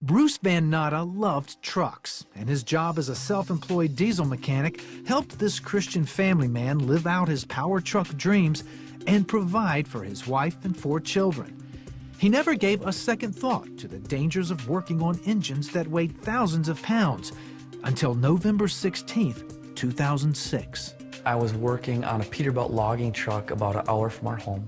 Bruce Van Natta loved trucks, and his job as a self-employed diesel mechanic helped this Christian family man live out his power truck dreams and provide for his wife and 4 children. He never gave a second thought to the dangers of working on engines that weighed thousands of pounds until November 16th, 2006. I was working on a Peterbilt logging truck about an hour from our home,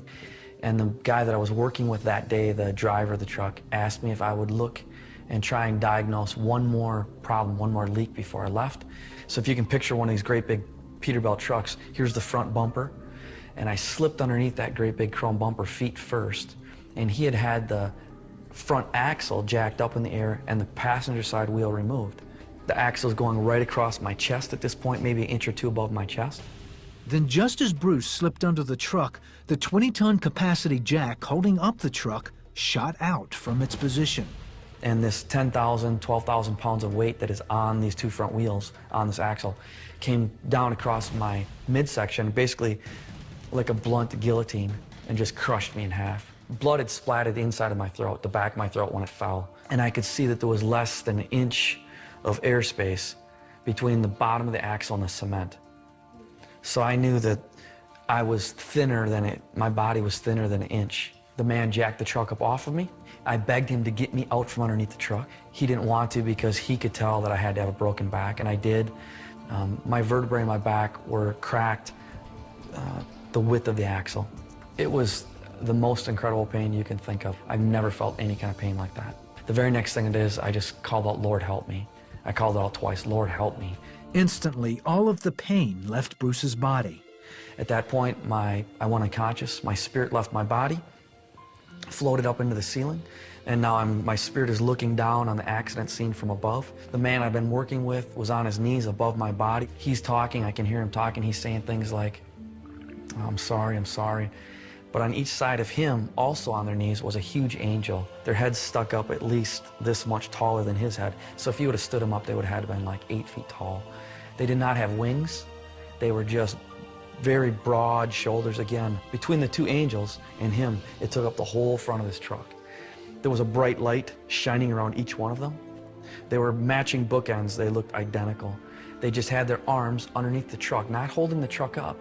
and the guy that I was working with that day, the driver of the truck, asked me if I would look and try and diagnose one more problem, one more leak before I left. So if you can picture one of these great big Peterbilt trucks, here's the front bumper, and I slipped underneath that great big chrome bumper feet first, and he had the front axle jacked up in the air and the passenger side wheel removed. The axle is going right across my chest at this point, maybe an inch or two above my chest. Then just as Bruce slipped under the truck, the 20-ton capacity jack holding up the truck shot out from its position. And this 10,000, 12,000 pounds of weight that is on these 2 front wheels, on this axle, came down across my midsection, basically like a blunt guillotine, and just crushed me in half. Blood had splattered the inside of my throat, the back of my throat when it fell. And I could see that there was less than an inch of airspace between the bottom of the axle and the cement. So I knew that I was thinner than my body was thinner than an inch. The man jacked the truck up off of me. I begged him to get me out from underneath the truck. He didn't want to because he could tell that I had to have a broken back, and I did. My vertebrae in my back were cracked the width of the axle. It was the most incredible pain you can think of. I've never felt any kind of pain like that. The very next thing it is, I just called out, "Lord, help me." I called it out twice, "Lord, help me." Instantly, all of the pain left Bruce's body. At that point, I went unconscious. My spirit left my body, floated up into the ceiling, and now my spirit is looking down on the accident scene from above. The man I've been working with was on his knees above my body. He's talking, I can hear him talking. He's saying things like, "Oh, I'm sorry, I'm sorry." But on each side of him, also on their knees, was a huge angel. Their heads stuck up at least this much taller than his head. So if you would have stood them up, they would have had to been like 8 feet tall. They did not have wings. They were just very broad shoulders. Again, between the 2 angels and him, it took up the whole front of this truck. There was a bright light shining around each one of them. They were matching bookends. They looked identical. They just had their arms underneath the truck, not holding the truck up,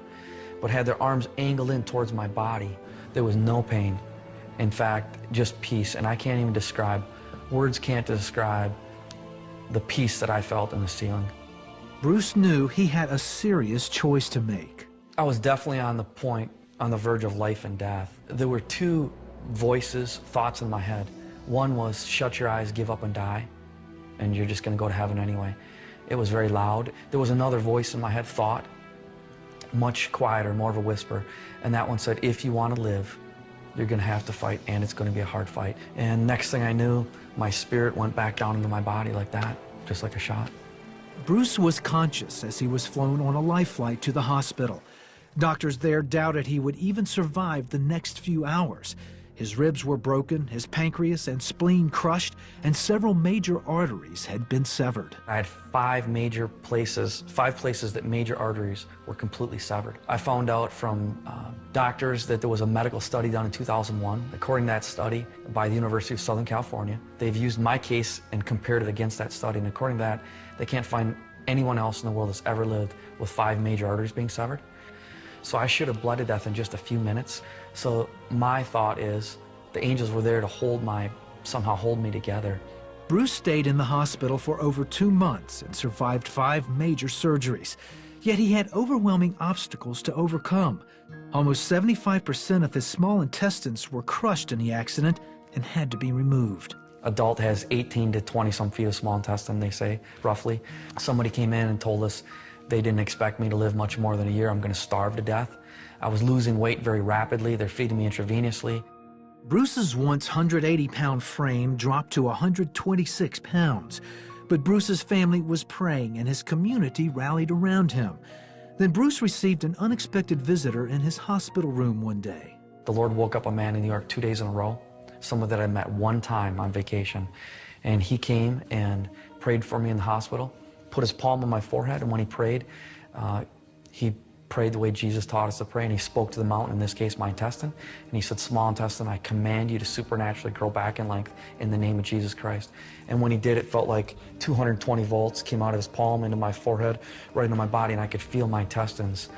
but had their arms angled in towards my body. There was no pain. In fact, just peace. And I can't even describe, words can't describe the peace that I felt in the ceiling. Bruce knew he had a serious choice to make. I was definitely on the point, on the verge of life and death. There were 2 voices, thoughts in my head. One was, shut your eyes, give up and die, and you're just gonna go to heaven anyway. It was very loud. There was another voice in my head, thought, much quieter, more of a whisper, and that one said, if you want to live, you're going to have to fight, and it's going to be a hard fight. And next thing I knew, my spirit went back down into my body like that, just like a shot. Bruce was conscious as he was flown on a life flight to the hospital. Doctors there doubted he would even survive the next few hours. His ribs were broken, his pancreas and spleen crushed, and several major arteries had been severed. I had 5 places that major arteries were completely severed. I found out from doctors that there was a medical study done in 2001. According to that study by the University of Southern California, they've used my case and compared it against that study. And according to that, they can't find anyone else in the world that's ever lived with 5 major arteries being severed. So I should have bled to death in just a few minutes. So my thought is the angels were there to somehow hold me together. Bruce stayed in the hospital for over 2 months and survived 5 major surgeries. Yet he had overwhelming obstacles to overcome. Almost 75% of his small intestines were crushed in the accident and had to be removed. Adult has 18 to 20 some feet of small intestine, they say, roughly. Somebody came in and told us they didn't expect me to live much more than a year. I'm going to starve to death. I was losing weight very rapidly. They're feeding me intravenously. Bruce's once 180-pound frame dropped to 126 pounds. But Bruce's family was praying and his community rallied around him. Then Bruce received an unexpected visitor in his hospital room one day. The Lord woke up a man in New York 2 days in a row, someone that I met one time on vacation. And he came and prayed for me in the hospital, put his palm on my forehead, and when he prayed, he prayed the way Jesus taught us to pray, and he spoke to the mountain, in this case my intestine, and he said, small intestine, I command you to supernaturally grow back in length in the name of Jesus Christ. And when he did, it felt like 220 volts came out of his palm into my forehead, right into my body, and I could feel my intestines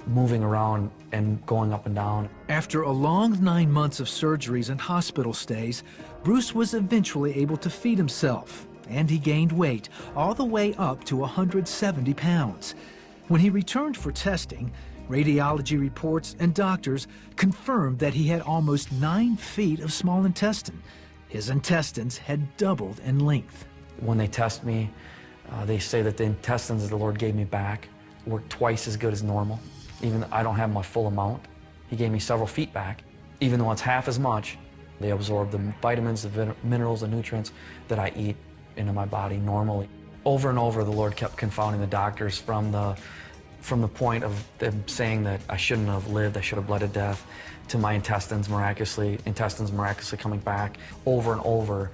moving around and going up and down. After a long 9 months of surgeries and hospital stays, Bruce was eventually able to feed himself, and he gained weight, all the way up to 170 pounds. When he returned for testing, radiology reports and doctors confirmed that he had almost 9 feet of small intestine. His intestines had doubled in length. When they test me, they say that the intestines that the Lord gave me back work twice as good as normal. Even though I don't have my full amount, he gave me several feet back. Even though it's half as much, they absorb the vitamins, the minerals, the nutrients that I eat into my body normally. Over and over, the Lord kept confounding the doctors from the point of them saying that I shouldn't have lived, I should have bled to death, to my intestines miraculously coming back. Over and over,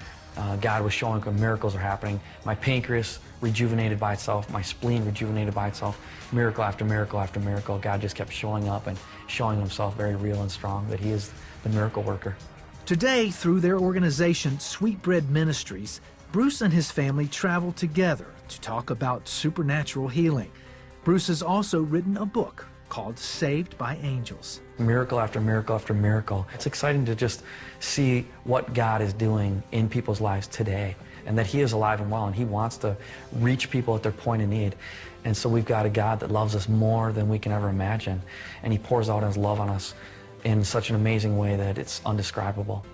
God was showing that miracles are happening. My pancreas rejuvenated by itself, my spleen rejuvenated by itself, miracle after miracle after miracle. God just kept showing up and showing himself very real and strong, that he is the miracle worker. Today, through their organization, Sweetbread Ministries, Bruce and his family travel together to talk about supernatural healing. Bruce has also written a book called Saved by Angels. Miracle after miracle after miracle. It's exciting to just see what God is doing in people's lives today, and that he is alive and well, and he wants to reach people at their point of need. And so we've got a God that loves us more than we can ever imagine, and he pours out his love on us in such an amazing way that it's undescribable.